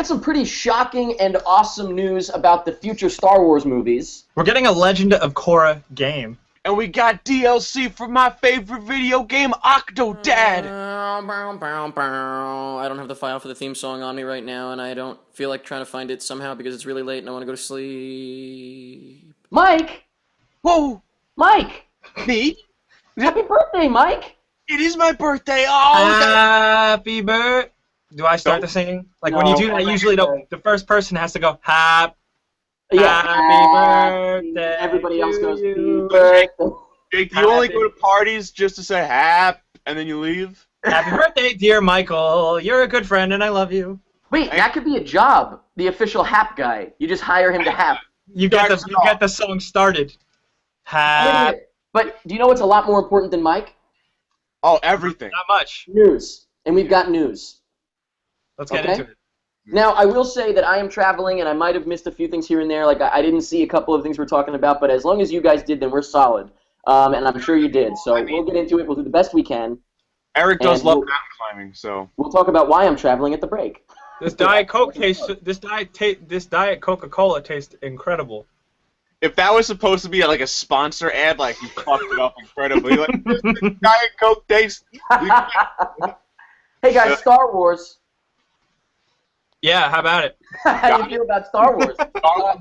get some pretty shocking and awesome news about the future Star Wars movies. We're getting a Legend of Korra game. And we got DLC for my favorite video game, Octodad. I don't have the file for the theme song on me right now, and I don't feel like trying to find it somehow because it's really late and I want to go to sleep. Mike! Whoa! Mike! Me? Happy birthday, Mike! It is my birthday! Oh! Happy birthday! Do I start the singing? Like, when you do that, usually the first person has to go, Happy birthday. Everybody else goes, to birthday. Jake, do you only go to parties just to say hap and then you leave? Happy birthday, dear Michael. You're a good friend and I love you. Wait, that could be a job. The official hap guy. You just hire him to hap. You get the song started. Happy. But do you know what's a lot more important than Mike? Oh, everything. Not much. News. And we've got news. Let's get into it. Now, I will say that I am traveling, and I might have missed a few things here and there. Like, I didn't see a couple of things we're talking about, but as long as you guys did, then we're solid. And I'm sure you did. So we'll get into it. We'll do the best we can. Eric does love mountain climbing, so we'll talk about why I'm traveling at the break. This Diet Coke tastes. This Diet Coca-Cola tastes incredible. If that was supposed to be like a sponsor ad, like you fucked it up incredibly. Like this Diet Coke tastes. Hey guys, Star Wars. Yeah, how about it? How do you feel about Star Wars?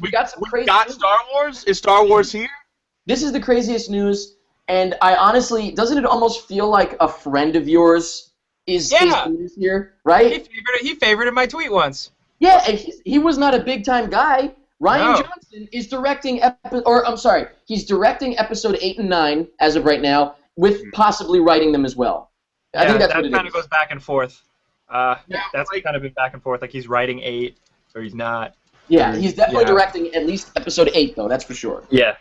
We got some crazy. Got Star Wars? Is Star Wars here? This is the craziest news, and I honestly, doesn't it almost feel like a friend of yours is the news here, right? He favorited my tweet once. Yeah, and he was not a big time guy. Ryan Johnson is directing he's directing episode 8 and 9 as of right now, with possibly writing them as well. I think that's what it is. That kind of goes back and forth. That's kind of been back and forth. Like he's writing 8 or he's not. Yeah, he's definitely directing at least episode 8, though. That's for sure. Yeah,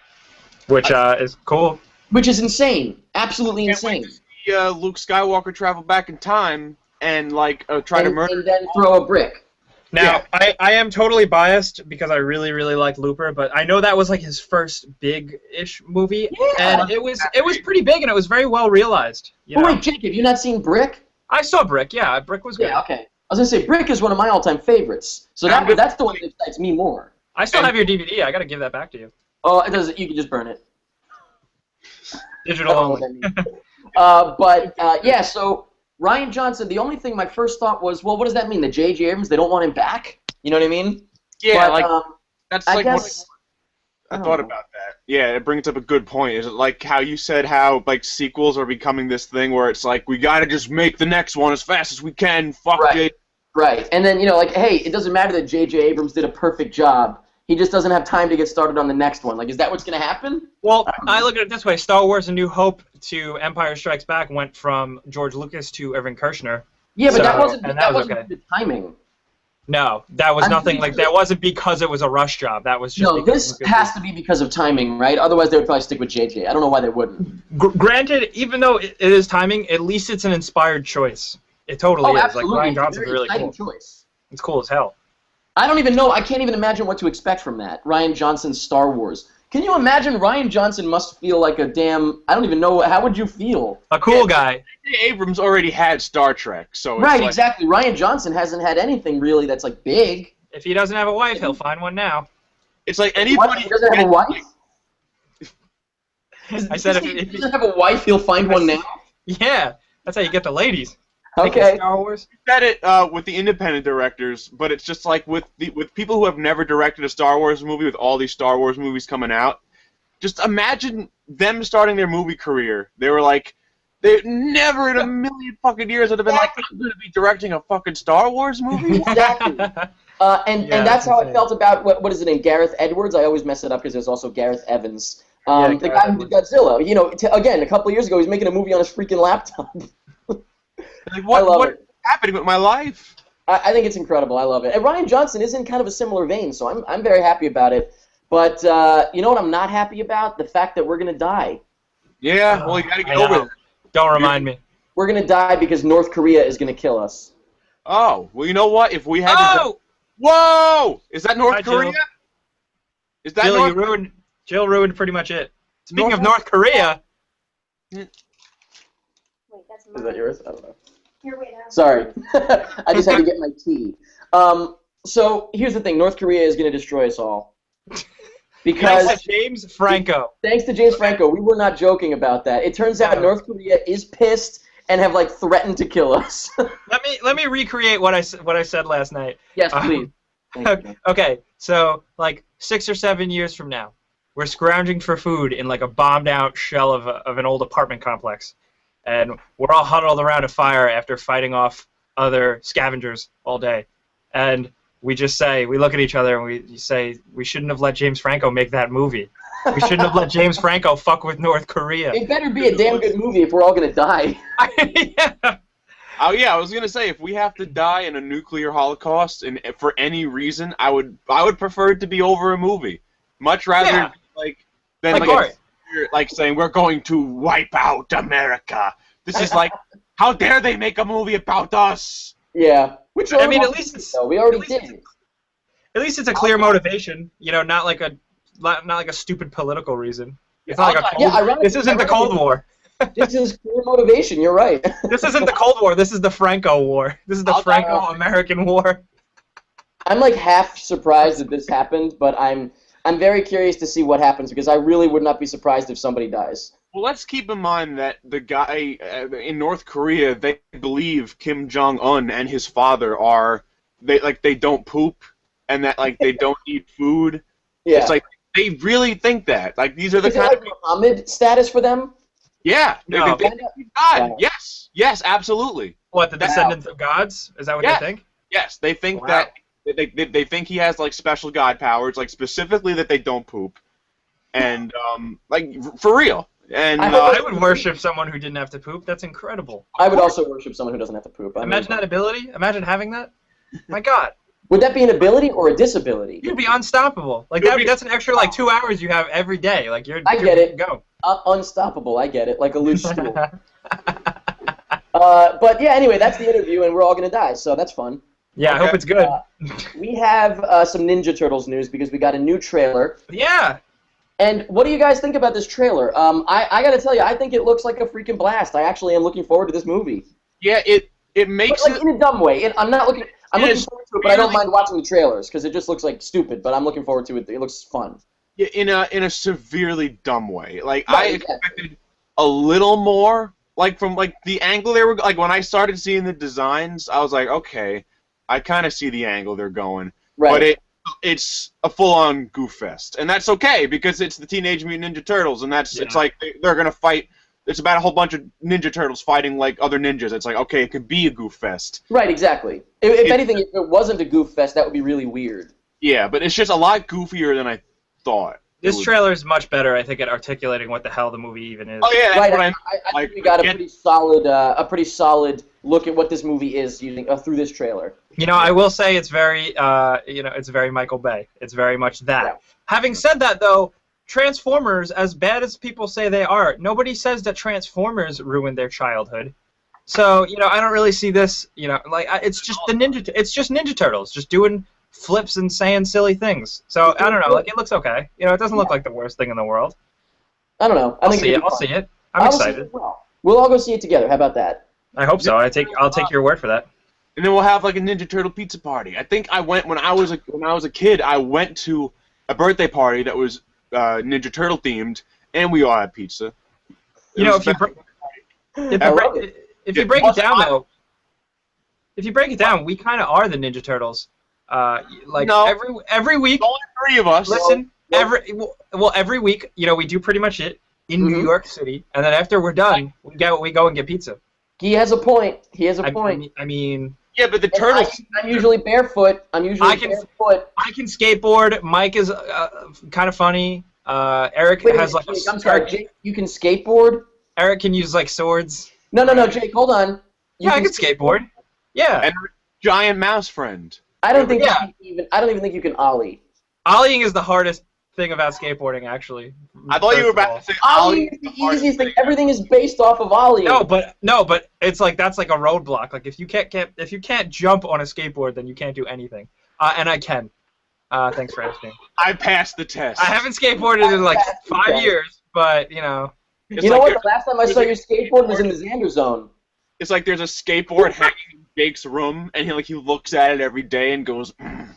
which is cool. Which is insane, absolutely insane. Wait to see, Luke Skywalker travel back in time and try to murder. And then throw a brick. Now, I am totally biased because I really, really like Looper, but I know that was like his first big-ish movie, and it was pretty big and it was very well realized. Wait, Jake, have you not seen Brick? I saw Brick. Yeah, Brick was good. Yeah, okay. I was gonna say Brick is one of my all-time favorites, so that's the one that excites me more. I still have your DVD. I gotta give that back to you. Oh, it doesn't. You can just burn it. Digital only. So Ryan Johnson. The only thing my first thought was, well, what does that mean? That J.J. Abrams, they don't want him back? You know what I mean? Yeah, but, that's I like guess, I thought about that. Yeah, it brings up a good point. Is it like how you said how sequels are becoming this thing where it's like we gotta just make the next one as fast as we can. Fuck it. Right, and then hey, it doesn't matter that J.J. Abrams did a perfect job. He just doesn't have time to get started on the next one. Like, is that what's gonna happen? Well, I look at it this way: Star Wars: A New Hope to Empire Strikes Back went from George Lucas to Irving Kershner. Yeah, but that wasn't the timing. No, that was nothing like that. Wasn't because it was a rush job. That was just. No, this has to be because of timing, right? Otherwise, they would probably stick with JJ. I don't know why they wouldn't. Granted, even though it is timing, at least it's an inspired choice. It totally is. Absolutely. Like Ryan Johnson's really exciting cool. Choice. It's cool as hell. I don't even know. I can't even imagine what to expect from that. Ryan Johnson's Star Wars. Can you imagine? Ryan Johnson must feel like a damn. I don't even know. How would you feel? A cool guy. Abrams already had Star Trek, so it's right, exactly. Ryan Johnson hasn't had anything really that's big. If he doesn't have a wife, he'll find one now. It's like anybody. He doesn't have a wife. I said if he doesn't have a wife, he'll find one now. Yeah, that's how you get the ladies. Okay. Star Wars. You said it with the independent directors, but it's just like with people who have never directed a Star Wars movie, with all these Star Wars movies coming out. Just imagine them starting their movie career. They were like, they never in a million fucking years would have been like, I'm going to be directing a fucking Star Wars movie. Exactly. And that's how I felt about what is it name? Gareth Edwards. I always mess it up because there's also Gareth Evans. The guy who did Godzilla. Again, a couple of years ago, he was making a movie on his freaking laptop. Like, what is happening with my life? I think it's incredible. I love it. And Ryan Johnson is in kind of a similar vein, so I'm very happy about it. But you know what I'm not happy about? The fact that we're going to die. Yeah, well, you got to get over it. Don't remind me. We're going to die because North Korea is going to kill us. Oh, well, you know what? If we had to... Whoa! Is that North Korea? Jill. Is that Jill ruined pretty much it. Speaking of North Korea... Wait, that's mine. Is that yours? I don't know. Here, wait. Sorry. I just had to get my tea. So here's the thing: North Korea is going to destroy us all. Because thanks to James Franco. Thanks to James Franco, we were not joking about that. It turns out North Korea is pissed and have like threatened to kill us. Let me recreate what I said last night. Yes, please. Okay, so like 6 or 7 years from now, we're scrounging for food in like a bombed out shell of an old apartment complex, and we're all huddled around a fire after fighting off other scavengers all day, and we look at each other and we say, we shouldn't have let James Franco make that movie. We shouldn't have let James Franco fuck with North Korea. It better be a damn good movie if we're all gonna die. Yeah. Oh yeah, I was gonna say if we have to die in a nuclear holocaust and for any reason, I would prefer it to be over a movie, much rather like saying we're going to wipe out America. This is like, how dare they make a movie about us? Yeah. Which I mean, at least it's we already did. At least it's a clear motivation, you know, not like a stupid political reason. It's not like this isn't the Cold War. This is clear motivation. You're right. This isn't the Cold War. This is the Franco War. This is the Franco-American War. I'm like half surprised that this happened, but I'm very curious to see what happens because I really would not be surprised if somebody dies. Well, let's keep in mind that the guy in North Korea, they believe Kim Jong-un and his father they don't poop and that like they don't eat food. Yeah. It's like they really think that. Like these are the kind of Muhammad status for them? Yeah. No. God. Yes, absolutely. What, the descendants of gods? Is that what they think? Yes, they think that they think he has like special god powers, like specifically that they don't poop, and like for real. And I would worship someone who didn't have to poop. That's incredible. I would also worship someone who doesn't have to poop. Imagine that ability. Imagine having that. My God. Would that be an ability or a disability? You'd be unstoppable. Like that's an extra like 2 hours you have every day. Like I get it. Go. Unstoppable. I get it. Like a loose stool. But yeah. Anyway, that's the interview, and we're all gonna die. So that's fun. Yeah, I hope it's good. We have some Ninja Turtles news because we got a new trailer. Yeah. And what do you guys think about this trailer? I got to tell you, I think it looks like a freaking blast. I actually am looking forward to this movie. Yeah, it makes it in a dumb way. I'm looking forward to it, but I don't mind watching the trailers because it just looks like stupid. But I'm looking forward to it. It looks fun. Yeah, in a severely dumb way. Like I expected a little more. Like from like the angle they were like when I started seeing the designs, I was like, okay, I kind of see the angle they're going. Right. But it's a full-on goof fest, and that's okay because it's the Teenage Mutant Ninja Turtles, and it's like they're gonna fight. It's about a whole bunch of Ninja Turtles fighting like other ninjas. It's like okay, it could be a goof fest. Right, exactly. If anything, if it wasn't a goof fest, that would be really weird. Yeah, but it's just a lot goofier than I thought. This trailer is much better, I think, at articulating what the hell the movie even is. Oh yeah, that's right. what I think we got a pretty solid look at what this movie is using through this trailer. You know, I will say it's very, it's very Michael Bay. It's very much that. Yeah. Having said that, though, Transformers, as bad as people say they are, nobody says that Transformers ruined their childhood. So, you know, I don't really see this. You know, like it's just Ninja Turtles, just doing flips and saying silly things. So I don't know. Like it looks okay. You know, it doesn't look like the worst thing in the world. I don't know. I'll see it. I'm excited. We'll all go see it together. How about that? I hope so. I'll take your word for that. And then we'll have like a Ninja Turtle pizza party. I think I went when I was a kid. I went to a birthday party that was Ninja Turtle themed, and we all had pizza. You know, if you break it down though, we kind of are the Ninja Turtles. Every week. Only 3 of us. Listen, every week, you know, we do pretty much it in New York City, and then after we're done, we go and get pizza. He has a point. I mean. Yeah, but the turtles. I'm usually barefoot. barefoot. I can skateboard. Mike is kind of funny. Eric has like. I'm sorry, Jake. You can skateboard. Eric can use like swords. No, Jake. Hold on. I can skateboard. Yeah. And giant mouse friend. I don't even think you can ollie. Ollieing is the hardest thing about skateboarding, actually. I thought you were about to say ollie is the easiest thing. Everything is based off of ollieing. No, but it's like that's like a roadblock. Like if you can't jump on a skateboard, then you can't do anything. And I can. Thanks for asking. I passed the test. I haven't skateboarded in like 5 years, but you know. You know what? The last time I saw your skateboard was in the Xander Zone. It's like there's a skateboard hanging Jake's room, and he looks at it every day and goes,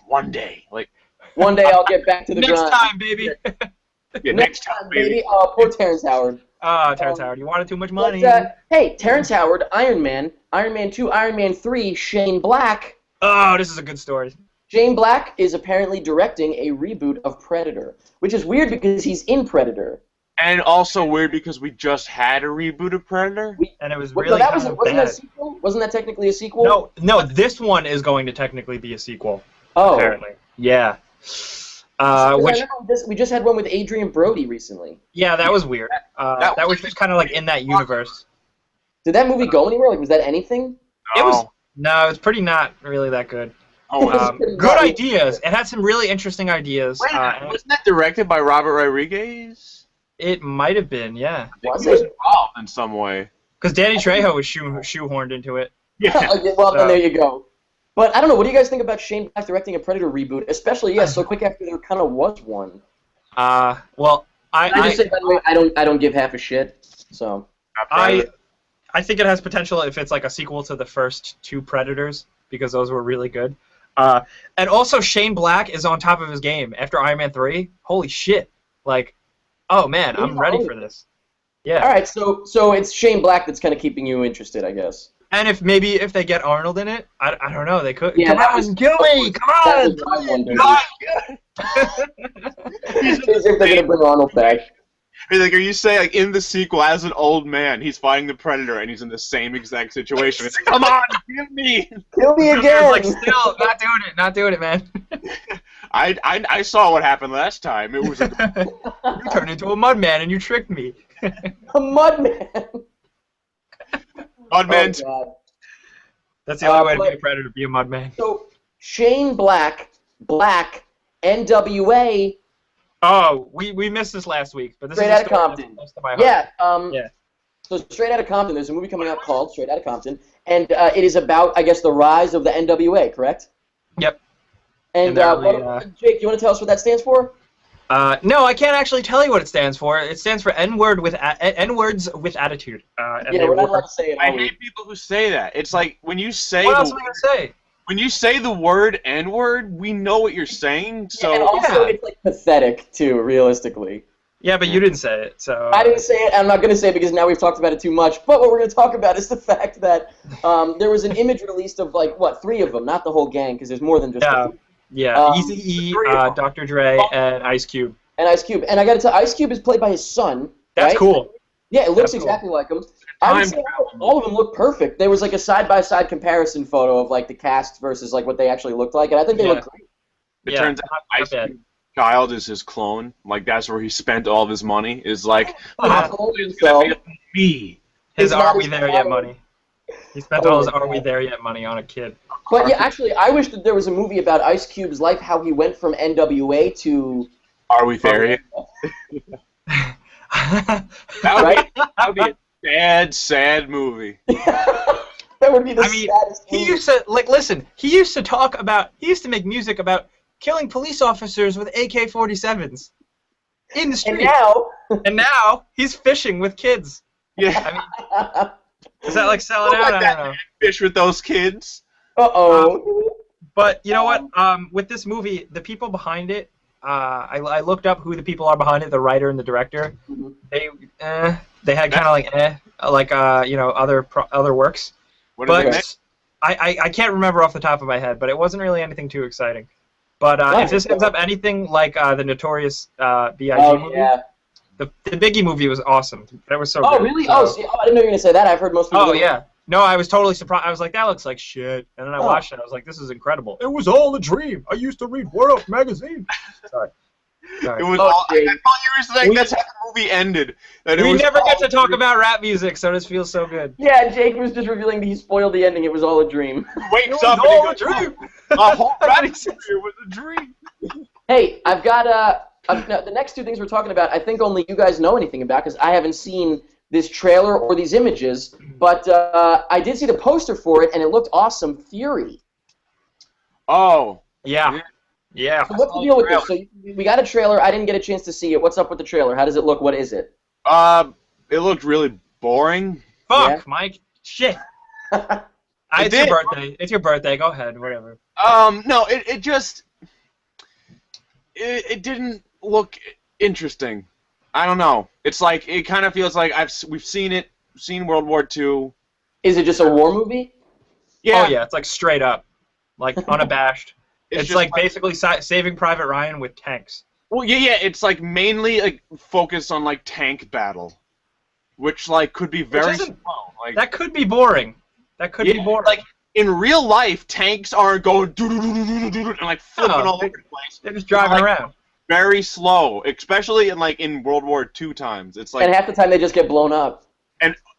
one day, like. One day I'll get back to the Next grind. time, baby. Yeah, next time, baby. Oh, poor Terrence Howard. Oh, Terrence Howard, you wanted too much money. But, hey, Terrence Howard, Iron Man 2, Iron Man 3, Shane Black. Oh, this is a good story. Shane Black is apparently directing a reboot of Predator, which is weird because he's in Predator. And also weird because we just had a reboot of Predator. And it was No, really that kind of wasn't bad. that a sequel? Wasn't that technically a sequel? No, this one is going to technically be a sequel. Oh. Apparently. Yeah. We just had one with Adrian Brody recently. Yeah, that was weird. That was just kind of like in that universe. Did that movie go anywhere? Like, was that anything? It was pretty not really that good. Good ideas. It had some really interesting ideas. Wait, wasn't that directed by Robert Rodriguez? It might have been, yeah. He was involved in some way. Because Danny Trejo was shoehorned into it. Yeah. Well, then there you go. But I don't know. What do you guys think about Shane Black directing a Predator reboot? Especially, so quick after there kind of was one. Well, I just say, by the way, I don't give half a shit. So. I think it has potential if it's like a sequel to the first two Predators, because those were really good. And also Shane Black is on top of his game after Iron Man 3. Holy shit! Like, oh man, I'm ready for this. Yeah. All right, so it's Shane Black that's kind of keeping you interested, I guess. And if they get Arnold in it, I don't know, they could. Yeah, come on, Gilly, come on! If they're gonna bring Arnold back. Like, are you saying, like, in the sequel, as an old man, he's fighting the Predator and he's in the same exact situation? It's like, come on, kill me again! Like, still, not doing it, man. I saw what happened last time. It was you turned into a mudman and you tricked me. A mudman. Mudman. Oh, God. That's the only way to be a Predator, be a mudman. So Shane Black, NWA. Oh, we missed this last week, but this Straight is Outta Compton. Close to my heart. Yeah. So Straight Outta Compton, there's a movie coming out called Straight Outta Compton, and it is about, I guess, the rise of the NWA, correct? Yep. And Jake, you want to tell us what that stands for? No, I can't actually tell you what it stands for. It stands for N-words with attitude. We're not allowed to say it. I hate people who say that. It's like when you say what else am I gonna say? When you say the word N-word, we know what you're saying. So and also it's like pathetic too, realistically. Yeah, but you didn't say it, so. I didn't say it. I'm not going to say it because now we've talked about it too much. But what we're going to talk about is the fact that there was an image released of like 3 of them, not the whole gang, because there's more than just. Yeah, Eazy-E, Dr. Dre, and Ice Cube. And Ice Cube, and I got to tell, Ice Cube is played by his son. That's right? cool. Yeah, it looks exactly like him. I would say all of them look perfect. There was like a side-by-side comparison photo of like the cast versus like what they actually looked like, and I think they look great. It turns out Ice Cube's child is his clone. Like that's where he spent all of his money. Is like his Are We There Yet money. He spent all his Are We There Yet money on a kid. But yeah, actually, I wish that there was a movie about Ice Cube's life, how he went from NWA to. Are We There Yet? That would be a sad movie. That would be the saddest movie. He used to listen. He used to make music about killing police officers with AK-47s in the street. And now he's fishing with kids. Yeah. I mean, is that like selling out? I don't know. Fish with those kids. But you know what? With this movie, the people behind it, I looked up who the people are behind it, the writer and the director. Mm-hmm. They had kind of like other works. But I can't remember off the top of my head, but it wasn't really anything too exciting. But if this ends up anything like the Notorious B.I.G. movie, the Biggie movie was awesome. That was so good. Oh, really? I didn't know you were going to say that. I've heard most people. Oh, yeah. No, I was totally surprised. I was like, that looks like shit. And then I watched it. I was like, this is incredible. It was all a dream. I used to read World magazine. Sorry. It was all, I thought you were saying that's how the movie ended. We never get to talk about rap music, so this feels so good. Yeah, Jake was just revealing that he spoiled the ending. It was all a dream. Wakes up and all a dream. A whole rap career was a dream. Hey, I've got the next 2 things we're talking about. I think only you guys know anything about because I haven't seen this trailer or these images, but I did see the poster for it and it looked awesome. Fury. Oh. Yeah. Yeah. So what's the deal with this? So we got a trailer. I didn't get a chance to see it. What's up with the trailer? How does it look? What is it? It looked really boring. Fuck, Mike. Shit. I It's your birthday. It's your birthday. Go ahead. Whatever. No, it didn't look interesting. I don't know. It's like it kind of feels like we've seen World War II. Is it just a war movie? Yeah. Oh yeah, it's like straight up, like unabashed. It's like basically Saving Private Ryan with tanks. Well, yeah. It's like mainly like focused on like tank battle, which like could be very slow. Like that could be boring. That could be boring. Like in real life, tanks aren't going and like flipping all over the place. They're just driving around. Very slow, especially in World War II times. It's like and half the time they just get blown up.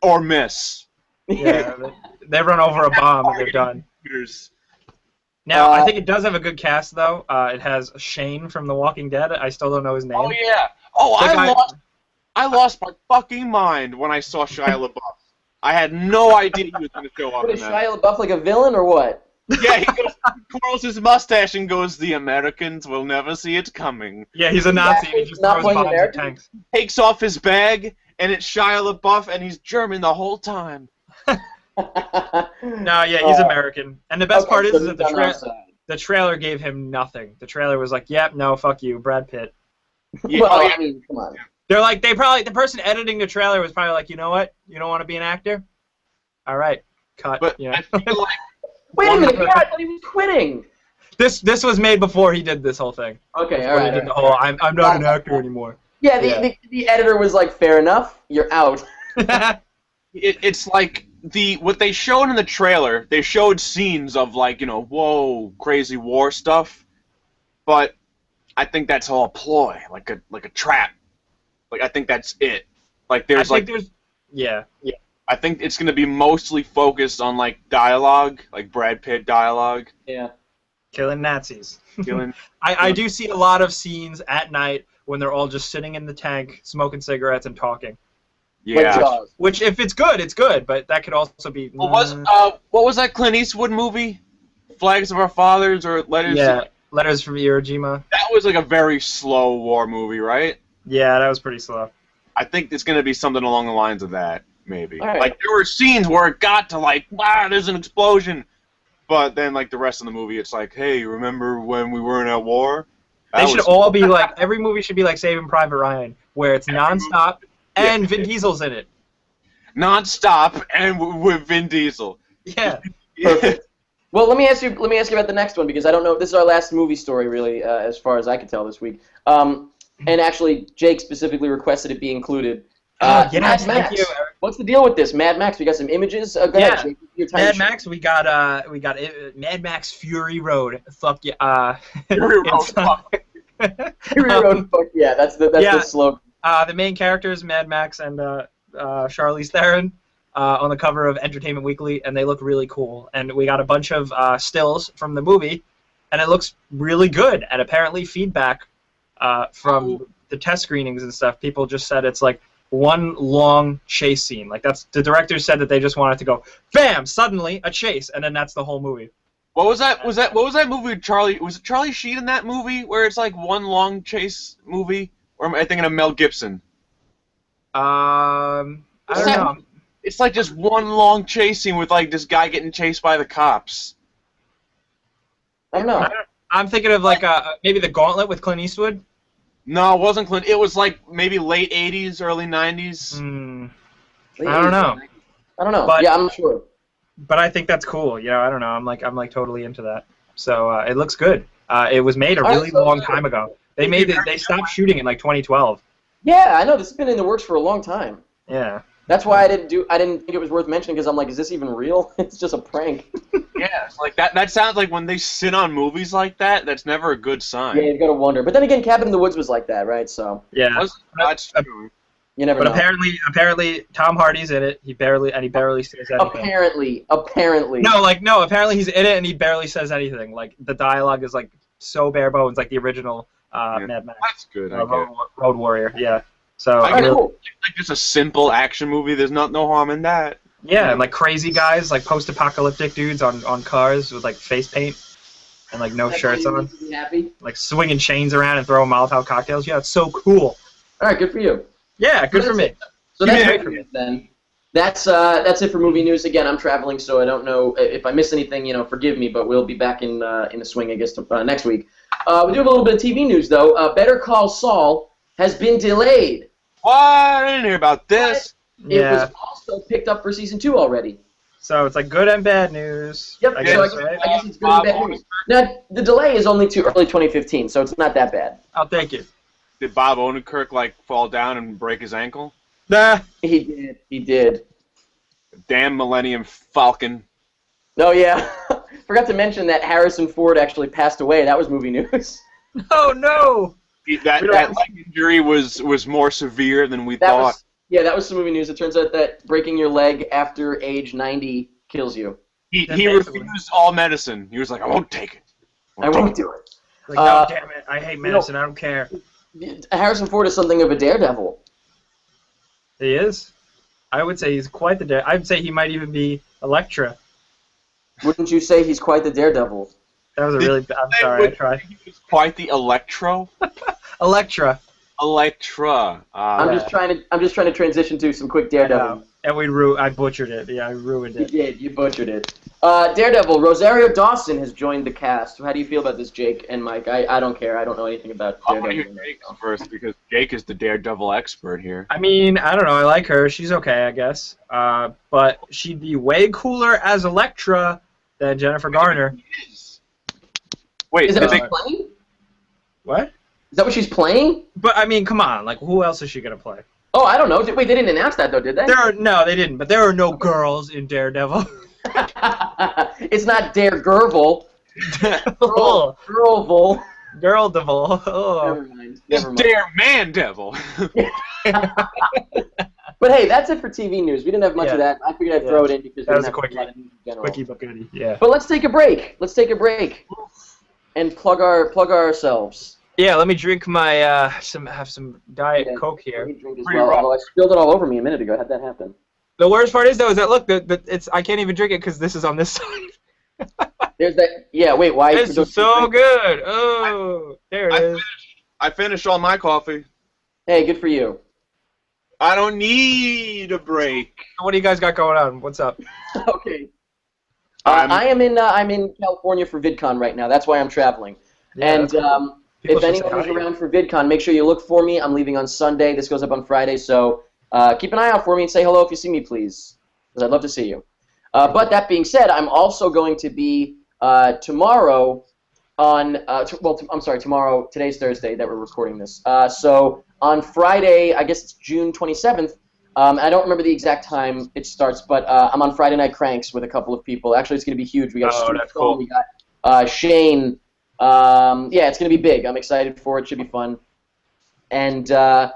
Or miss. Yeah, they run over a bomb and they're done. Now, I think it does have a good cast, though. It has Shane from The Walking Dead. I still don't know his name. Oh, yeah. I lost my fucking mind when I saw Shia LaBeouf. I had no idea he was going to show up in that. Shia LaBeouf like a villain or what? Yeah, he twirls his mustache and goes, "The Americans will never see it coming." Yeah, he's a Nazi. And he just throws bombs at tanks. Takes off his bag, and it's Shia LaBeouf, and he's German the whole time. No, yeah, he's American. And the best part is that the trailer gave him nothing. The trailer was like, "Yep, no, fuck you, Brad Pitt." Yeah, well, I mean, come on. They're like, the person editing the trailer was probably like, you know what? You don't want to be an actor? All right, cut. But yeah. I feel like Wait a minute, I thought he was quitting. This was made before he did this whole thing. Okay, all right. He did the whole, I'm not an actor anymore. Yeah, the editor was like, fair enough, you're out. It's like what they showed in the trailer. They showed scenes of like whoa, crazy war stuff, but I think that's all a ploy, like a trap. Like I think that's it. Like there's yeah. I think it's gonna be mostly focused on like dialogue, like Brad Pitt dialogue. Yeah. Killing Nazis. I do see a lot of scenes at night when they're all just sitting in the tank, smoking cigarettes and talking. Yeah. Which, if it's good, it's good. But that could also be. What was that Clint Eastwood movie? Flags of Our Fathers or Letters? Yeah, Letters from Iwo Jima. That was like a very slow war movie, right? Yeah, that was pretty slow. I think it's gonna be something along the lines of that, maybe. Right. Like there were scenes where it got to like, wow, there's an explosion, but then like the rest of the movie, it's like, hey, remember when we weren't at war? They should all be like, every movie should be like Saving Private Ryan, where it's nonstop and Vin Diesel's in it. Nonstop and with Vin Diesel. Yeah. Perfect. Well, let me ask you about the next one because I don't know. This is our last movie story, really, as far as I can tell this week. And actually, Jake specifically requested it be included. Yes, Mad Max. thank you. What's the deal with this, Mad Max? We got some images. Go ahead, Jake. Your time Mad Max. We got Mad Max Fury Road. Fuck yeah. Fury Road. Fuck. Fury Road. Fuck yeah. That's the slogan. The main characters, Mad Max and Charlize Theron, on the cover of Entertainment Weekly, and they look really cool. And we got a bunch of stills from the movie, and it looks really good. And apparently, feedback from the test screenings and stuff, people just said it's like one long chase scene. Like the director said that they just wanted to go, bam, suddenly a chase, and then that's the whole movie. What was that? What was that movie with Charlie? Was it Charlie Sheen in that movie where it's like one long chase movie? Or am I thinking of Mel Gibson? I don't know. It's like just one long chase scene with like this guy getting chased by the cops. I don't know. I'm thinking of like maybe The Gauntlet with Clint Eastwood. No, it wasn't Clint. It was like maybe late 80s, early 90s. I don't know. I don't know. But, yeah, I'm not sure. But I think that's cool. You know, I don't know. I'm like totally into that. So it looks good. It was made a really long time ago. They stopped shooting in like 2012. Yeah, I know. This has been in the works for a long time. Yeah. That's why I didn't think it was worth mentioning because I'm like, is this even real? It's just a prank. Yeah, it's like that sounds like when they sit on movies like that, that's never a good sign. Yeah, you've got to wonder. But then again, Cabin in the Woods was like that, right? So yeah, that's true. You never know. But apparently Tom Hardy's in it. He barely says anything. Apparently. No, apparently he's in it and he barely says anything. Like the dialogue is like so bare bones, like the original Mad Max. That's good. Road Warrior. Yeah. So cool. Like just a simple action movie. There's no harm in that. Yeah, and like crazy guys, like post-apocalyptic dudes on cars with like face paint and like no shirts on, happy. like swinging chains around and throwing Molotov cocktails. Yeah, it's so cool. All right, good for you. Yeah, good for me. So that's great for me then. That's it for movie news. Again, I'm traveling, so I don't know if I miss anything. Forgive me, but we'll be back in the swing, I guess, next week. We do have a little bit of TV news, though. Better Call Saul has been delayed. What? I didn't hear about this. It was also picked up for season 2 already. So it's like good and bad news. Yep. I guess, I right? guess it's good and bad news. Now, the delay is only to early 2015, so it's not that bad. I'll take it. Did Bob Odenkirk fall down and break his ankle? Nah. He did. Damn Millennium Falcon. Oh yeah. Forgot to mention that Harrison Ford actually passed away. That was movie news. Oh no. That leg injury was more severe than we thought. That was some movie news. It turns out that breaking your leg after age 90 kills you. He refused all medicine. He was like, I won't take it. I won't do it. Like, no, damn it. I hate medicine. I don't care. Harrison Ford is something of a daredevil. He is. I would say he's quite the daredevil. I would say he might even be Elektra. Wouldn't you say he's quite the daredevil? That was a really bad. I'm sorry, I tried. He was quite the Electro. Elektra. Electra. I'm just trying to transition to some quick daredevil. And I butchered it. Yeah, I ruined it. You did. You butchered it. Daredevil, Rosario Dawson has joined the cast. How do you feel about this, Jake and Mike? I don't care. I don't know anything about I want to Daredevil. hear Jake first because Jake is the Daredevil expert here. I mean, I don't know. I like her. She's okay, I guess. But she'd be way cooler as Elektra than Jennifer Garner. Wait, Is that what she's playing? What? Is that what she's playing? But I mean, come on. Like, who else is she gonna play? Oh, I don't know. Wait, they didn't announce that though, did they? No, they didn't. But there are no girls in Daredevil. It's not Daredevil. Girlville. Girl Devil. Oh. Never mind. Never mind. Dare Man Devil. But hey, that's it for TV news. We didn't have much of that. I figured I'd throw it in because that was we a didn't have quickie. a lot of news in general. Quickie but goodie. Yeah. But let's take a break. And plug ourselves. Yeah, let me drink my have some Diet Coke here. Drink as well, although I spilled it all over me a minute ago. How'd that happen? The worst part is though is that look, I can't even drink it because this is on this side. There's that. Yeah, wait, why? This is so good. Oh, there it is. I finished all my coffee. Hey, good for you. I don't need a break. What do you guys got going on? What's up? Okay. I'm in California for VidCon right now. That's why I'm traveling. Yeah, and cool. if anyone is around for VidCon, make sure you look for me. I'm leaving on Sunday. This goes up on Friday, so keep an eye out for me and say hello if you see me, please, because I'd love to see you. But that being said, I'm also going to be tomorrow on I'm sorry, tomorrow. Today's Thursday that we're recording this. So on Friday, I guess it's June 27th. I don't remember the exact time it starts, but I'm on Friday Night Cranks with a couple of people. Actually, it's going to be huge. We got that's cool. We got Shane. Yeah, it's going to be big. I'm excited for it. Should be fun. And the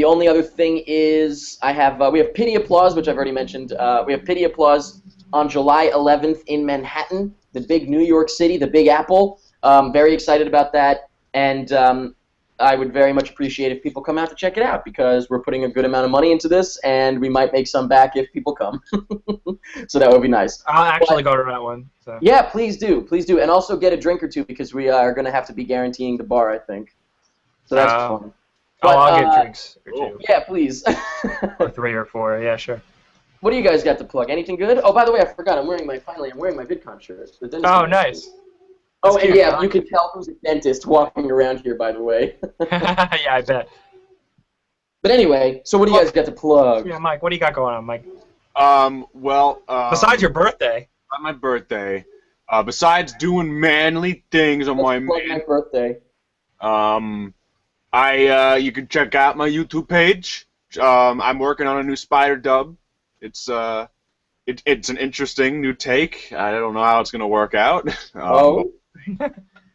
only other thing is we have Pity Applause, which I've already mentioned. We have Pity Applause on July 11th in Manhattan, the big New York City, the Big Apple. Very excited about that. And I would very much appreciate if people come out to check it out because we're putting a good amount of money into this, and we might make some back if people come. So that would be nice. I'll actually go to that one. So. Yeah, please do, and also get a drink or two because we are going to have to be guaranteeing the bar, I think. So that's fun. But, I'll get drinks or two. Yeah, please. Or 3 or 4. Yeah, sure. What do you guys got to plug? Anything good? Oh, by the way, I forgot. I'm wearing my VidCon shirt. Oh, nice. Oh, and yeah, you can tell who's a dentist walking around here, by the way. Yeah, I bet. But anyway, so what do you guys got to plug? Yeah, Mike, what do you got going on, Mike? Besides your birthday. On my birthday, besides doing manly things on my birthday. You can check out my YouTube page. I'm working on a new Spider dub. It's an interesting new take. I don't know how it's gonna work out.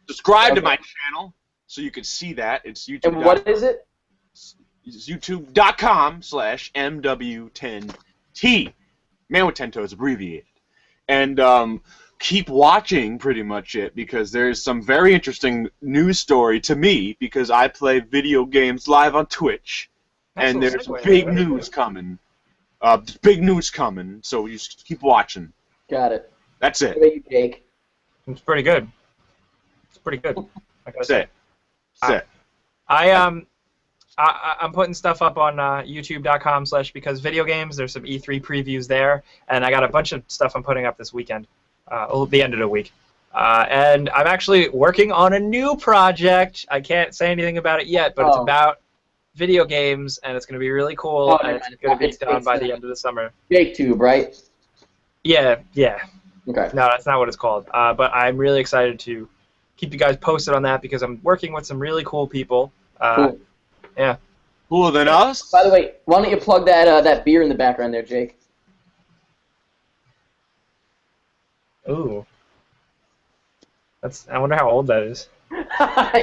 Subscribe to my channel so you can see that. It's YouTube. And what is it? It's youtube.com/MW10T. Man with 10 toes, abbreviated. And keep watching pretty much it because there's some very interesting news story to me because I play video games live on Twitch. And there's big news coming. Big news coming, so you just keep watching. Got it. That's it. What about you, Jake? It's pretty good. It's pretty good. That's it. That's it. I'm putting stuff up on youtube.com/becausevideogames. There's some E3 previews there, and I got a bunch of stuff I'm putting up this weekend, the end of the week. And I'm actually working on a new project. I can't say anything about it yet, but it's about video games, and it's going to be really cool, and it's going to be done by the end of the summer. JakeTube, right? Yeah. Okay. No, that's not what it's called. But I'm really excited to keep you guys posted on that because I'm working with some really cool people. Cool. Yeah. Cooler than us? By the way, why don't you plug that beer in the background there, Jake? Ooh. I wonder how old that is.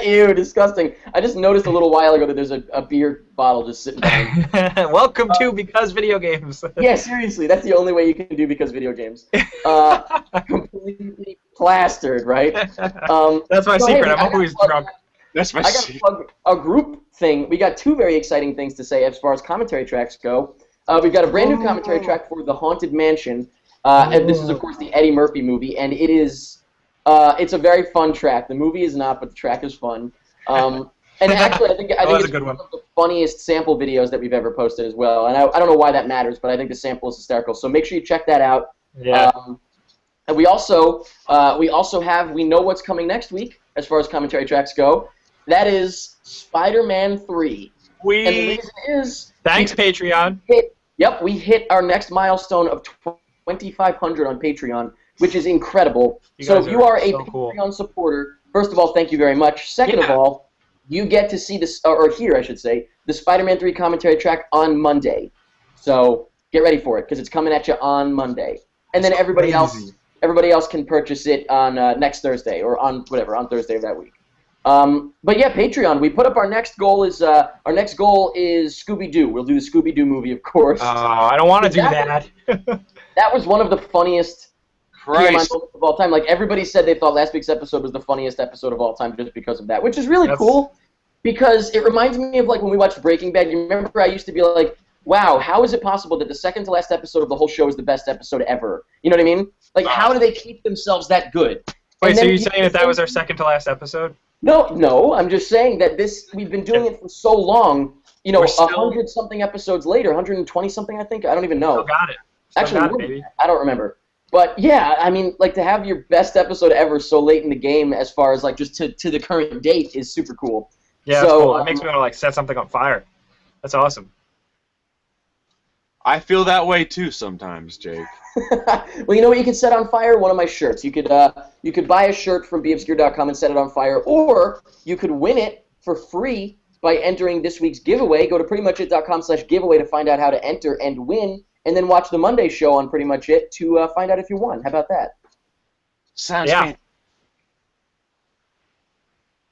Ew, disgusting. I just noticed a little while ago that there's a beer bottle just sitting behind. Welcome to Because Video Games. Yeah, seriously, that's the only way you can do Because Video Games. Completely plastered, right? That's my secret. I'm always drunk. That's my I got to plug a group thing. We got two very exciting things to say as far as commentary tracks go. We've got a brand new commentary track for The Haunted Mansion. And this is, of course, the Eddie Murphy movie, and it is... it's a very fun track. The movie is not, but the track is fun. And actually, I think it's one of the funniest sample videos that we've ever posted as well. And I don't know why that matters, but I think the sample is hysterical. So make sure you check that out. Yeah. And we know what's coming next week as far as commentary tracks go. That is Spider-Man 3. And the reason is... Thanks, Patreon. We hit our next milestone of 2,500 on Patreon, which is incredible. So if you are a Patreon supporter, first of all, thank you very much. Second of all, you get to see this, or hear, I should say, the Spider-Man 3 commentary track on Monday. So get ready for it, because it's coming at you on Monday. And then everybody else can purchase it on next Thursday, or on Thursday of that week. But yeah, Patreon. We put up our next goal is Scooby-Doo. We'll do the Scooby-Doo movie, of course. Oh, I don't want to do that. That was one of the funniest PMI moments of all time. Like, everybody said they thought last week's episode was the funniest episode of all time just because of that, which is really cool because it reminds me of like when we watched Breaking Bad. You remember I used to be like, wow, how is it possible that the second to last episode of the whole show is the best episode ever? You know what I mean? Like, how do they keep themselves that good? Wait, so you're saying that was our second to last episode? No, I'm just saying that we've been doing it for so long, 100-something episodes later, 120-something, I think. I don't even know. Still got it. Actually, I don't remember. But yeah, I mean, like, to have your best episode ever so late in the game as far as, like, just to the current date is super cool. Yeah, that's cool. It makes me want to, like, set something on fire. That's awesome. I feel that way, too, sometimes, Jake. Well, you know what you could set on fire? One of my shirts. You could buy a shirt from beobscure.com and set it on fire, or you could win it for free by entering this week's giveaway. Go to prettymuchit.com/giveaway to find out how to enter and win, and then watch the Monday show on Pretty Much It to find out if you won. How about that? Sounds good.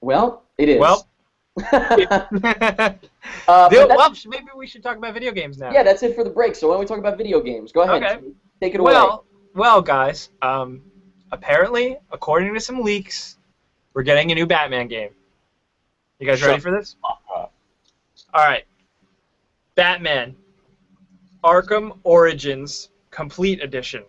Well, it is. Well, maybe we should talk about video games now. Yeah, that's it for the break. So why don't we talk about video games? Go ahead. Okay. Take it away. Well, guys. Apparently, according to some leaks, we're getting a new Batman game. You guys ready for this? All right. Batman Arkham Origins Complete Edition.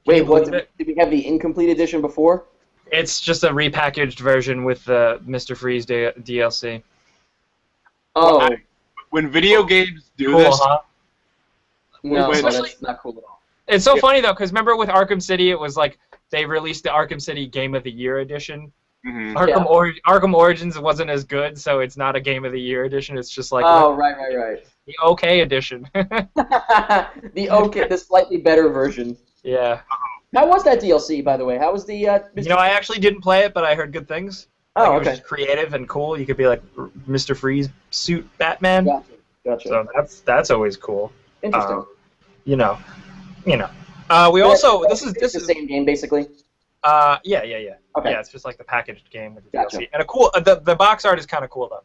Wait, what? Did we have the incomplete edition before? It's just a repackaged version with the Mr. Freeze DLC. Oh. When video games do this... Huh? No, that's not cool at all. It's so funny, though, because remember with Arkham City, it was like they released the Arkham City Game of the Year edition. Mm-hmm. Arkham Origins wasn't as good, so it's not a Game of the Year edition. It's just like right. The okay edition. the slightly better version. Yeah. How was that DLC, by the way? How was the? I actually didn't play it, but I heard good things. Oh, okay. It was just creative and cool. You could be like Mr. Freeze suit Batman. Gotcha. So that's always cool. Interesting. We also this is the same game basically. Yeah. Okay. Yeah, it's just like the packaged game with the Gotcha. DLC. And the box art is kind of cool though.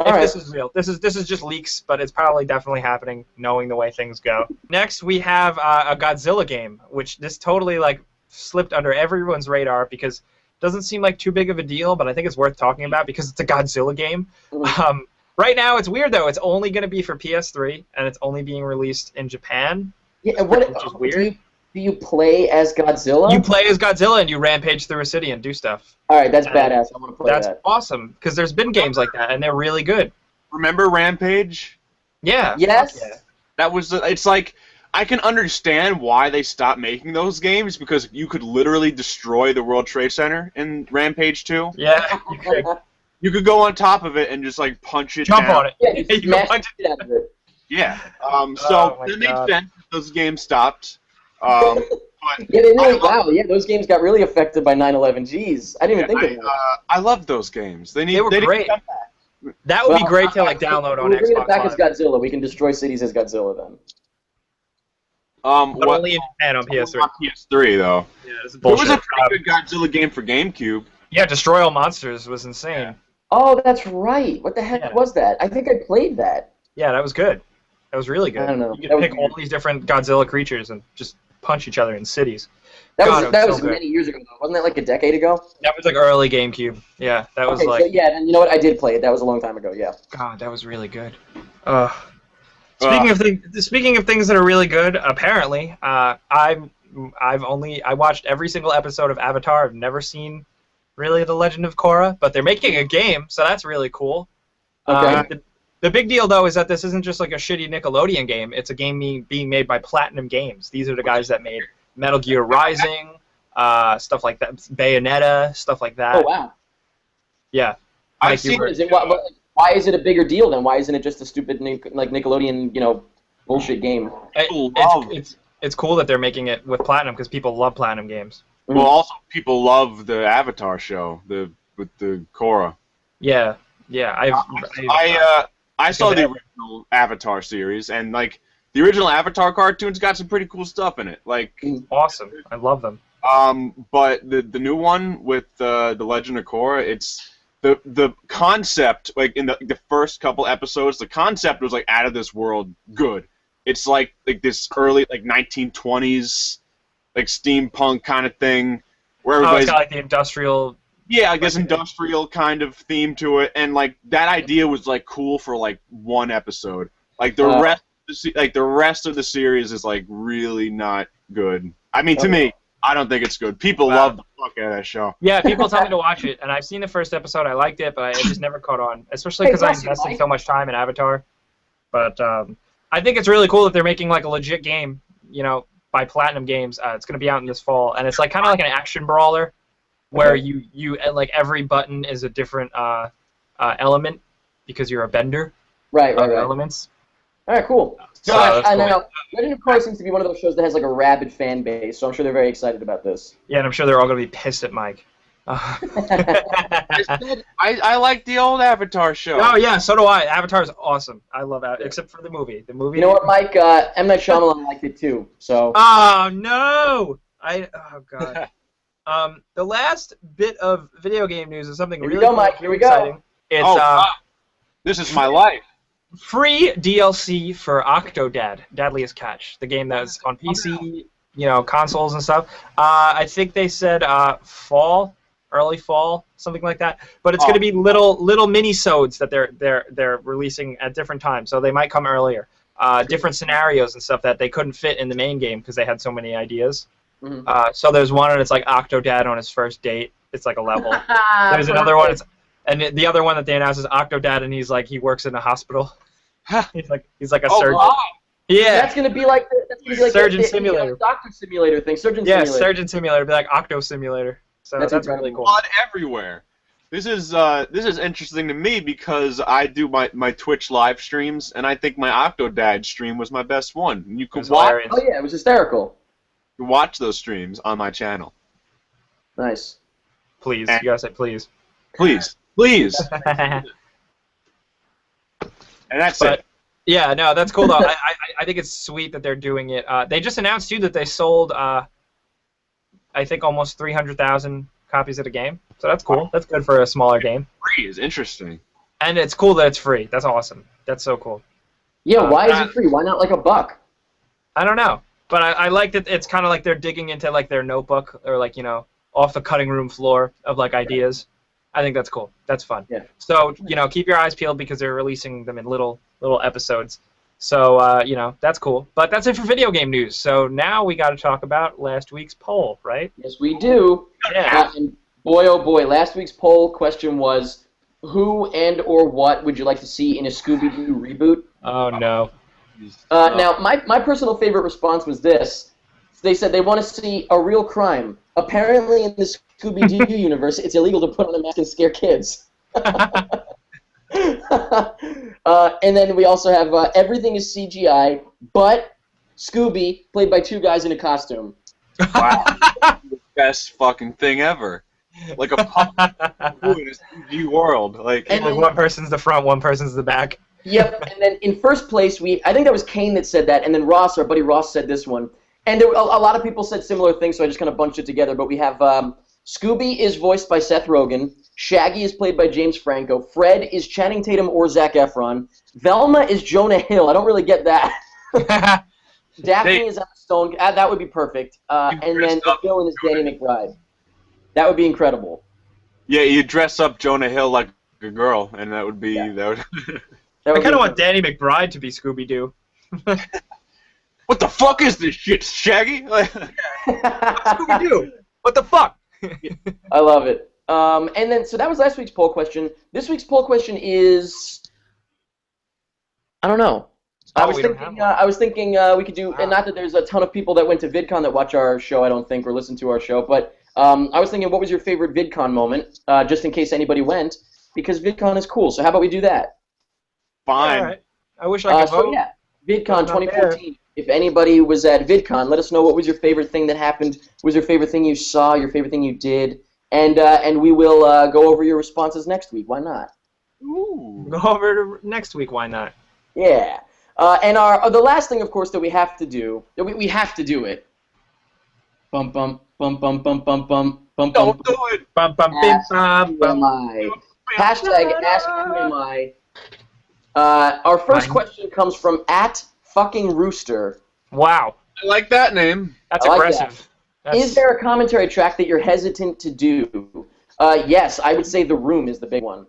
This is real. This is just leaks, but it's probably definitely happening, knowing the way things go. Next, we have a Godzilla game, which this totally like slipped under everyone's radar because it doesn't seem like too big of a deal, but I think it's worth talking about because it's a Godzilla game. Mm-hmm. Right now, it's weird though. It's only going to be for PS3, and it's only being released in Japan. Yeah, which is weird. Do you play as Godzilla? You play as Godzilla and you rampage through a city and do stuff. All right, that's badass. I want to play that. That's awesome because there's been games like that and they're really good. Remember Rampage? Yeah. Yes. Yeah. That was. It's like I can understand why they stopped making those games because you could literally destroy the World Trade Center in Rampage 2. Yeah. You could You could go on top of it and just like punch it jump down. on it. Yeah, You just can smash punch the shit out of it. Yeah. Oh So my it makes God. sense that those games stopped. But Yeah, they really, wow, yeah, those games got really affected by 9/11. Jeez, I didn't even think of that. I love those games. They They were need to great. come back. That would be Well, great to like download on We'll bring Xbox it back as Live. Godzilla. We can destroy cities as Godzilla then. But What only in Japan on PS3. on PS3 though? Yeah, this is There was bullshit. a pretty good Godzilla game for GameCube. Yeah, Destroy All Monsters was insane. Oh, that's right. What the heck Yeah. was that? I think I played that. Yeah, that was good. That was really good. I don't know. You That could was pick all weird. these different Godzilla creatures and just punch each other in cities. That God, was that so was good. many years ago, though. Wasn't that like a decade ago? That was like early GameCube. Yeah, that was Okay, like, so yeah, and you know what? I did play it. That was a long time ago. Yeah. God, that was really good. Speaking of things that are really good, apparently, I watched every single episode of Avatar. I've never seen really The Legend of Korra, but they're making a game, so that's really cool. Okay. The big deal though is that this isn't just like a shitty Nickelodeon game. It's a game being made by Platinum Games. These are the guys that made Metal Gear Rising, stuff like that, Bayonetta, stuff like that. Oh wow. Yeah. I've Mike, you seen were- Is it, why is it a bigger deal then? Why isn't it just a stupid like Nickelodeon, bullshit game? It's cool that they're making it with Platinum because people love Platinum games. Well, also people love the Avatar show, with the Korra. Yeah, I saw the original Avatar series, and like the original Avatar cartoons got some pretty cool stuff in it. Like, awesome. I love them. but the new one with the Legend of Korra, it's the concept. Like in the first couple episodes, the concept was like out of this world good. It's like this early 1920s like steampunk kind of thing where It's everybody's got like the industrial. yeah, I guess industrial kind of theme to it, and like that idea was like cool for like one episode. Like the rest of the series is like really not good. I mean, to me, I don't think it's good. People love the fuck out of that show. Yeah, people tell me to watch it, and I've seen the first episode. I liked it, but I just never caught on, especially because I invested so much time in Avatar. But I think it's really cool that they're making like a legit game, by Platinum Games. It's going to be out in this fall, and it's like kind of like an action brawler, where you like every button is a different element because you're a bender. Right. Elements. All right, cool. So No, that's I cool. know. Legend of Korra seems to be one of those shows that has like a rabid fan base, so I'm sure they're very excited about this. Yeah, and I'm sure they're all going to be pissed at Mike. I like the old Avatar show. Oh yeah, so do I. Avatar's awesome. I love that, except for the movie. The movie. You know what, Mike? M. Night Shyamalan liked it too. So. Oh no! Oh god. The last bit of video game news is something Here we really go, Mike. Here we go. exciting. It's this is my life. free DLC for Octodad, Deadliest Catch, the game that's on PC, consoles and stuff. I think they said early fall, something like that. But it's going to be little mini-sodes that they're releasing at different times, so they might come earlier. Different scenarios and stuff that they couldn't fit in the main game because they had so many ideas. Mhm. So there's one, and it's like Octodad on his first date. It's like a level. There's another one, and the other one that they announced is Octodad, and he works in a hospital. he's like a surgeon. Wow. Yeah. That's gonna be like Surgeon the Simulator. Doctor Simulator thing. Surgeon Yeah, Simulator. Surgeon Simulator. It'd be like Octo Simulator. So That's that's really incredible. cool. Blood everywhere. This is interesting to me because I do my Twitch live streams, and I think my Octodad stream was my best one. And you could That's hilarious. Oh yeah, it was hysterical. watch those streams on my channel. Nice. Please, you gotta say please. Please. And that's But it. yeah, no, that's cool though. I think it's sweet that they're doing it. They just announced too that they sold I think almost 300,000 copies of the game. So that's cool. That's good for a smaller game. Free is interesting. And it's cool that it's free. That's awesome. That's so cool. Yeah, why is it free? Why not like $1? I don't know, but I like that it's kind of like they're digging into like their notebook or like off the cutting room floor of like ideas. I think that's cool. That's fun. Yeah. So keep your eyes peeled because they're releasing them in little episodes. So, that's cool. But that's it for video game news. So now we got to talk about last week's poll, right? Yes, we do. Yeah. And boy, oh boy, last week's poll question was, who and or what would you like to see in a Scooby-Doo reboot? Oh, no. Now, my personal favorite response was this. They said they want to see a real crime. Apparently, in the Scooby-Doo universe, it's illegal to put on a mask and scare kids. And then we also have everything is CGI, but Scooby, played by two guys in a costume. Wow. The best fucking thing ever. Like a puppet in a CG world. And like one person's the front, one person's the back. Yep, and then in first place, I think that was Kane that said that, and then Ross, our buddy Ross, said this one. And there were, a lot of people said similar things, so I just kind of bunched it together. But we have Scooby is voiced by Seth Rogen. Shaggy is played by James Franco. Fred is Channing Tatum or Zac Efron. Velma is Jonah Hill. I don't really get that. Daphne is Emma Stone. That would be perfect. And then the villain is Danny McBride. That would be incredible. Yeah, you dress up Jonah Hill like a girl, and that would be... Yeah. That would I kind of want Danny McBride to be Scooby-Doo. What the fuck is this shit, Shaggy? Scooby-Doo! What the fuck? I love it. And then, so that was last week's poll question. This week's poll question is... I don't know. I was thinking we could do, and not that there's a ton of people that went to VidCon that watch our show, I don't think, or listen to our show, but I was thinking, what was your favorite VidCon moment, just in case anybody went, because VidCon is cool. So how about we do that? Fine. All right. I wish I could vote. So yeah, VidCon 2014. If anybody was at VidCon, let us know what was your favorite thing that happened. What was your favorite thing you saw? Your favorite thing you did? And we will go over your responses next week. Why not? Ooh. Go over to next week. Why not? Yeah. And the last thing, of course, that we have to do. We have to do it. Bum bum bum bum bum bum bum bum. Don't do it. Bum, bum, bim, bum, bum. PMI. Hashtag Ask PMI. Our first question comes from @fucking_rooster. Wow. I like that name. That's I like aggressive. Is there a commentary track that you're hesitant to do? Yes, I would say The Room is the big one.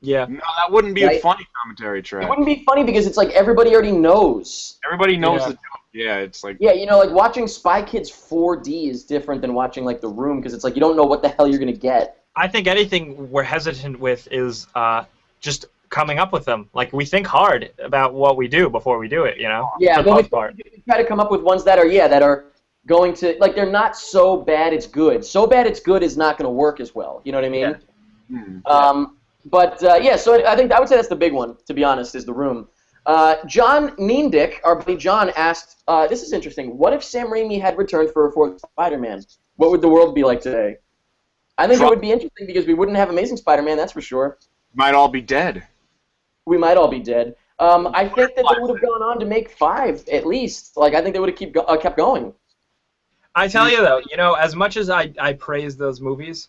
Yeah. No, that wouldn't be a funny commentary It track. wouldn't be funny because it's like everybody already knows. Everybody knows Yeah. the joke. Yeah, it's like... Yeah, like watching Spy Kids 4D is different than watching like The Room because it's like you don't know what the hell you're gonna get. I think anything we're hesitant with is just coming up with them. Like, we think hard about what we do before we do it, Yeah, for the most part. we try to come up with ones that are going to, like, they're not so bad it's good. So bad it's good is not going to work as well. You know what I mean? Yeah. So I think I would say that's the big one, to be honest, is The Room. John Neendick, our buddy John, asked, this is interesting, what if Sam Raimi had returned for a fourth Spider-Man? What would the world be like today? I think it would be interesting because we wouldn't have Amazing Spider-Man, that's for sure. Might all be dead. We might all be dead. I think that they would have gone on to make 5, at least. Like, I think they would have kept going. I tell you, though, as much as I praise those movies,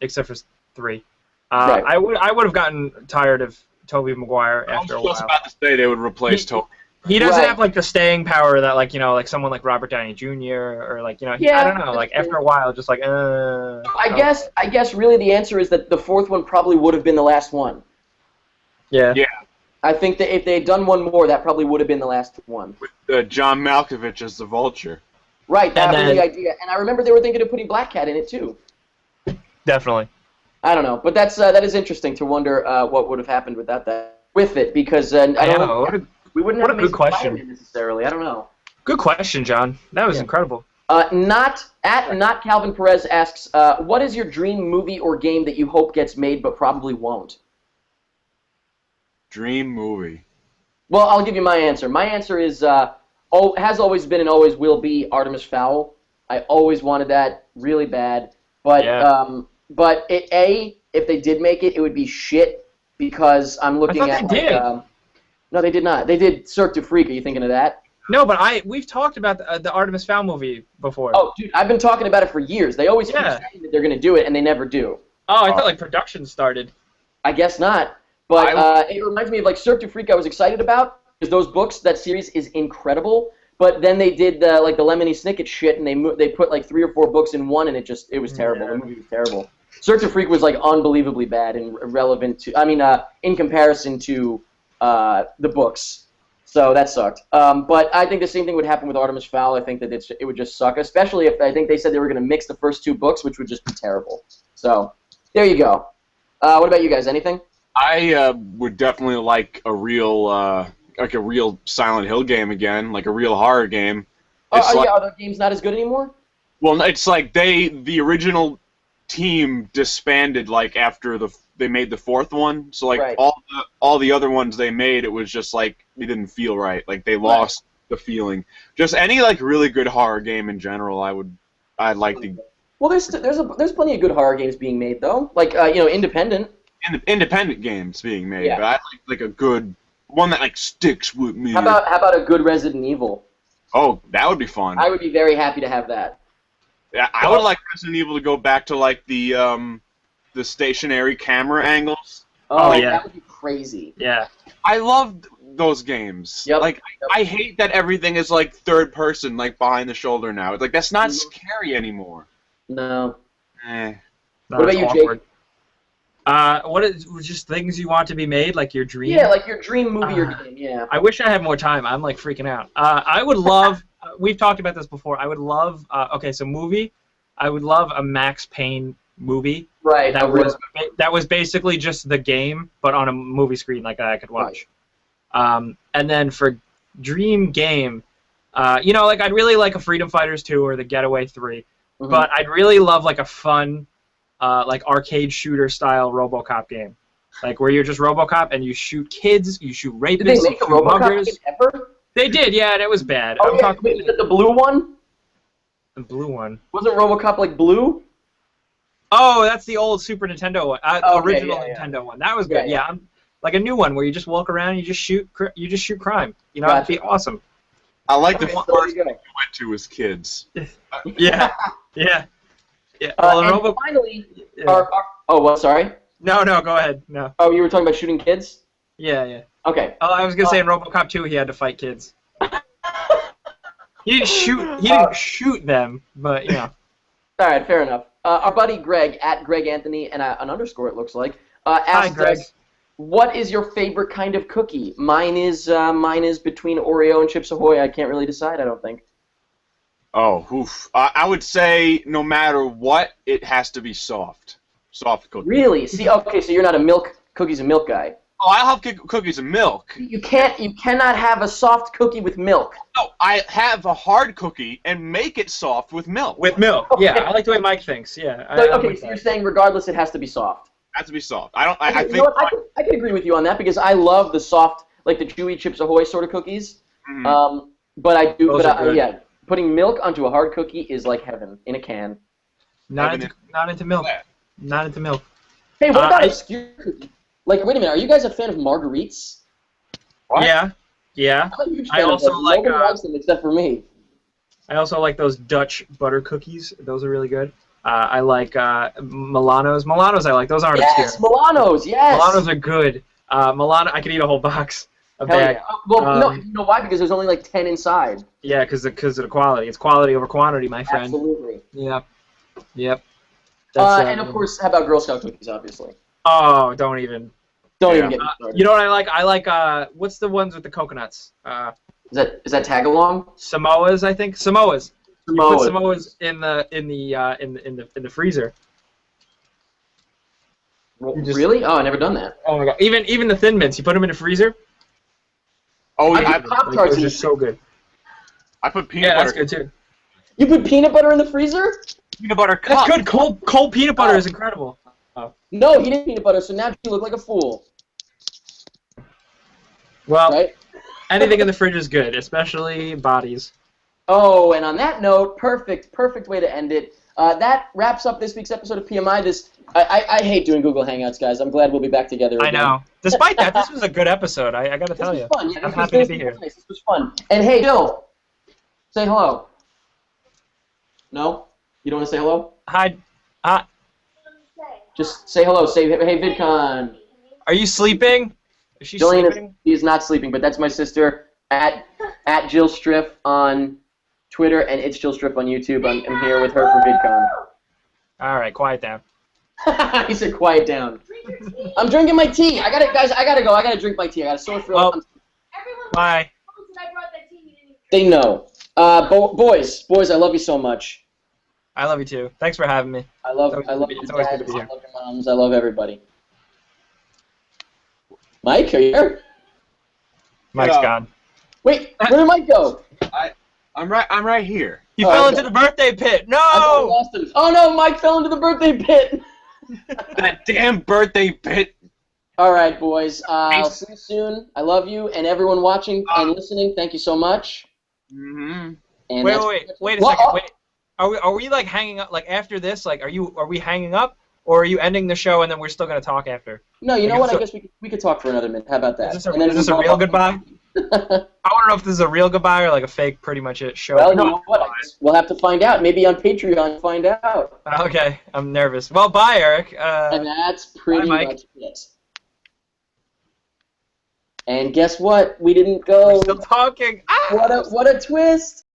except for 3, Right. I would have gotten tired of Tobey Maguire after a I was while. about to say they would replace Tobey. He doesn't Right. have like the staying power that like someone like Robert Downey Jr. or I don't know, like after a while just like I guess really the answer is that the fourth one probably would have been the last one. Yeah. I think that if they had done one more, that probably would have been the last one. With John Malkovich as the Vulture. Right, that And was then- the idea. And I remember they were thinking of putting Black Cat in it too. Definitely. I don't know, but that is interesting to wonder what would have happened without that with it because I don't know. We wouldn't what have a good Amazing question. Spider-Man necessarily. I don't know. Good question, John. That was incredible. Not Calvin Perez asks, what is your dream movie or game that you hope gets made but probably won't? Dream movie. Well, I'll give you my answer. My answer is has always been and always will be Artemis Fowl. I always wanted that really bad, but if they did make it, it would be shit because I'm looking I thought they did. No, they did not. They did Cirque du Freak. Are you thinking of that? No, but we've talked about the Artemis Fowl movie before. Oh, dude, I've been talking about it for years. They always keep saying that they're going to do it, and they never do. Oh, I thought like production started. I guess not. But it reminds me of like Cirque du Freak. I was excited about because those books, that series is incredible. But then they did the Lemony Snicket shit, and they put like 3 or 4 books in one, and it was terrible. Yeah. The movie was terrible. Cirque du Freak was like unbelievably bad and irrelevant to. I mean, in comparison to the books. So that sucked. But I think the same thing would happen with Artemis Fowl. I think that it would just suck, especially if I think they said they were going to mix the first 2 books, which would just be terrible. So there you go. What about you guys? Anything? I would definitely like a real Silent Hill game again, like a real horror game. Yeah, are the games not as good anymore? Well, it's like the original team disbanded like after they made the 4th one. So like Right. all the other ones they made, it was just like it didn't feel right. Like they lost the feeling. Just any like really good horror game in general, I'd like to. Well, there's plenty of good horror games being made though, like independent. Independent games being made, Yeah. but I like a good one that like sticks with me. How about a good Resident Evil? Oh, that would be fun. I would be very happy to have that. Yeah, I would like Resident Evil to go back to like the stationary camera angles. Oh, yeah. That would be crazy. Yeah. I loved those games. Yep. Like I hate that everything is like third person, like behind the shoulder now. It's like that's not scary anymore. No. Eh. What about you, Jake? What is just things you want to be made, like your dream? Yeah, like your dream movie or game. Yeah. I wish I had more time. I'm like freaking out. I would love. We've talked about this before. I would love. Okay, so movie. I would love a Max Payne movie. Right. That was basically just the game, but on a movie screen, like I could watch. And then for dream game, like I'd really like a Freedom Fighters 2 or the Getaway 3, but I'd really love like a fun, like arcade shooter style RoboCop game, like where you're just RoboCop and you shoot kids, you shoot rapists, Did they make a you shoot RoboCop muggers. game ever? They did, yeah, and it was bad. Oh, I'm yeah. talking Wait, was it the blue one? the blue one. Wasn't RoboCop like blue? Oh, that's the old Super Nintendo one, original yeah. Nintendo one. That was good. Yeah. I'm like a new one where you just walk around, and you just shoot crime. You know, it'd be awesome. I like the Okay, first so there thing you we go. went to as kids. Yeah. Well, And Robo- finally, yeah. oh, what? Sorry. No, go ahead. No. Oh, you were talking about shooting kids? Yeah. Okay. Oh, I was gonna say in RoboCop 2 he had to fight kids. He didn't shoot them, but you know. All right, fair enough. Our buddy Greg at Greg Anthony and an underscore, it looks like, asked Greg. us, "What is your favorite kind of cookie?" Mine is between Oreo and Chips Ahoy. I can't really decide. I don't think. Oh, oof. I would say no matter what, it has to be soft. Soft cookie. Really? See, okay, so you're not a cookies and milk guy. Oh, I'll have cookies and milk. You cannot have a soft cookie with milk. No, I have a hard cookie and make it soft with milk. With milk. Okay. Yeah, I like the way Mike thinks. Yeah. Okay, so you're saying regardless, it has to be soft. It has to be soft. I You think. know what? I can agree with you on that because I love the soft, like the chewy Chips Ahoy sort of cookies. Mhm. But I do. Those are good. Yeah, putting milk onto a hard cookie is like heaven in a can. Not into milk. Not into milk. Hey, what about obscure cookie? Like, wait a minute, are you guys a fan of marguerites? What? Yeah. I'm a huge I fan of also them. like, Nobody likes them except for me. I also like those Dutch butter cookies. Those are really good. I like Milanos. Milanos I like. Those aren't Yes, obscure. Milanos. Yes. Milanos are good. Milano, I could eat a whole box. A Hell bag. yeah. Well, no, you know why? Because there's only like 10 inside. Yeah, because of the quality. It's quality over quantity, my friend. Absolutely. Yep. And of course, how about Girl Scout cookies? Obviously. Oh, don't even. Don't even get me started. You know what I like? I like what's the ones with the coconuts? Is that tag along? Samoas, I think. Samoas. You Samoas. put Samoas in the freezer. Really? Oh, I never done that. Oh my god! Even the Thin Mints, you put them in the freezer. Oh, I yeah, put Pop-Tarts Those in are the so good. I put peanut Yeah, butter. that's good too. You put peanut butter in the freezer? Peanut butter cup. That's good. Cold peanut butter is incredible. No, he didn't peanut butter, so now you look like a fool. Well, Right? anything in the fridge is good, especially bodies. Oh, and on that note, perfect way to end it. That wraps up this week's episode of PMI. I hate doing Google Hangouts, guys. I'm glad we'll be back together again. I know. Despite that, this was a good episode. I got to tell This you. was fun. Yeah, I'm this was happy to nice. be here. This was fun. And hey, Bill, say hello. No? You don't want to say hello? Hi. Just say hello. Say, hey, VidCon. Are you sleeping? Is she Jillian sleeping? is not sleeping, but that's my sister at Jill Striff on Twitter, and it's Jill Striff on YouTube. I'm here with her for VidCon. All right, quiet down. He said, "Quiet down." I'm drinking my tea. I gotta go. I gotta drink my tea. I got a sore throat. Well, bye. They know. Boys, I love you so much. I love you too. Thanks for having me. I love It's your always good to dads, be I here. love your moms, I love everybody. Mike, are you here? Mike's Yeah. gone. Wait, where did Mike go? I'm right here. You Oh, fell okay. into the birthday pit. I thought we No! lost him. Oh no, Mike fell into the birthday pit. That damn birthday pit. All right, boys. I'll see you soon. I love you, and everyone watching and listening. Thank you so much. Mm-hmm. And Wait a Well, second. Wait. Are we like hanging up? Like after this, like are we hanging up, or are you ending the show and then we're still gonna talk after? No, you know Like, what? I guess we could talk for another minute. How about that? Is this a real goodbye? I want to know if this is a real goodbye or like a fake, pretty much it show. Well, you know what? I guess we'll have to find out. Maybe on Patreon, find out. Okay, I'm nervous. Well, bye, Eric. And that's pretty Mike. much it. And guess what? We didn't go. We're still talking. Ah! What a twist!